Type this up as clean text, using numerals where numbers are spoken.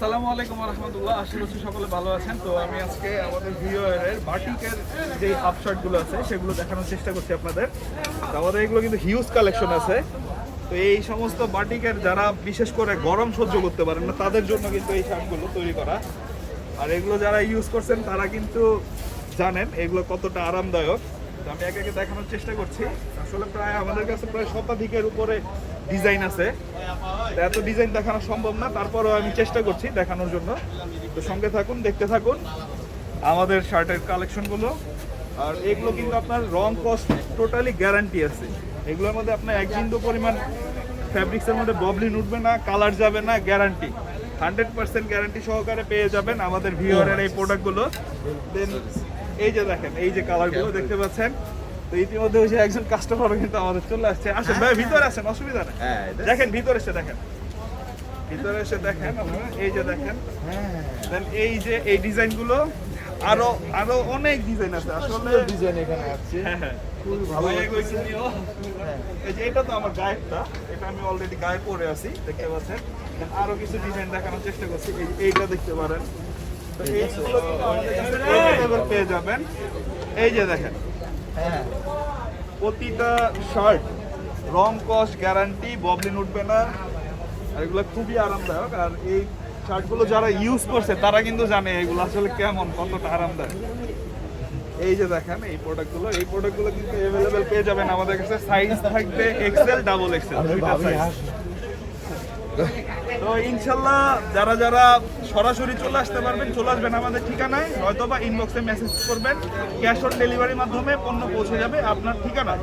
আসসালামু আলাইকুম ওয়া রাহমাতুল্লাহ। আশা করছি সকলে ভালো আছেন। তো আমি আজকে আমাদের ভিউয়ারের বাটিকের যে হাফ শার্টগুলো আছে সেগুলো দেখানোর চেষ্টা করছি আপনাদের। তো আমাদের এগুলো কিন্তু হিউজ কালেকশন আছে। তো এই সমস্ত বাটিকের যারা বিশেষ করে গরম সহ্য করতে পারেন না তাদের জন্য কিন্তু এই শার্টগুলো তৈরি করা। আর এগুলো যারা ইউজ করছেন তারা কিন্তু জানেন এগুলো কতটা আরামদায়ক। তো আমি একে একে দেখানোর চেষ্টা করছি। আসলে প্রায় আমাদের কাছে প্রায় শতাধিকের উপরে ডিজাইন আছে। এত ডিজাইন দেখানো সম্ভব না, তারপরেও আমি চেষ্টা করছি দেখানোর জন্য। তো সঙ্গে থাকুন, দেখতে থাকুন আমাদের শার্টের কালেকশনগুলো। আর এগুলো কিন্তু আপনার রং কস্ট টোটালি গ্যারান্টি আছে। এগুলোর মধ্যে আপনার এক বিন্দু পরিমাণ ফ্যাব্রিক্সের মধ্যে ববলিন উঠবে না, কালার যাবে না, গ্যারান্টি 100% গ্যারান্টি সহকারে পেয়ে যাবেন আমাদের ভিউয়ারের এই প্রোডাক্টগুলো। দেন এই যে দেখেন, এই যে কালারগুলো দেখতে পাচ্ছেন। তো ইতিমধ্যে ওই যে একজন কাস্টমারও কিন্তু আমাদের চলে আসছে। আসেন ভাই, ভিতরে আসেন, অসুবিধা নেই। দেখেন ভিতরে এসে দেখেন, ভিতরে এসে দেখেন আপনারা। এই যে দেখেন, দেন এই যে এই ডিজাইনগুলো আরো আরো অনেক ডিজাইন আছে। আসলে ডিজাইন এখানে আছে খুবই ভালো এই যে এটা তো আমার গায়েরটা, এটা আমি অলরেডি গায়ে পরে আছি, দেখতে পাচ্ছেন। Then আরো কিছু ডিজাইন দেখানোর চেষ্টা করছি। এইটা দেখতে পারেন। তো এইগুলো কিন্তু আমাদের কাছে available পেয়ে যাবেন। এই যে দেখেন, হ্যাঁ প্রতিটা শার্ট রং কস্ট গ্যারান্টি, ববলিন উঠবে না। আর এগুলো খুবই আরামদায়ক। আর এই শার্টগুলো যারা ইউজ করছে তারা কিন্তু জানে এগুলো আসলে কেমন, কতটা আরামদায়ক। এই যে দেখেন এই প্রোডাক্টগুলো কিন্তু অ্যাভেলেবেল পেয়ে যাবেন আমাদের কাছে। সাইজ থাকবে এক্সেল, ডাবল এক্সেল, দুইটা সাইজ। তো ইনশাল্লাহ যারা যারা সরাসরি চলে আসতে পারবেন চলে আসবেন আমাদের ঠিকানায়, নয়তোবা ইনবক্সে মেসেজ করবেন। ক্যাশ অন ডেলিভারির মাধ্যমে পণ্য পৌঁছে যাবে আপনার ঠিকানায়।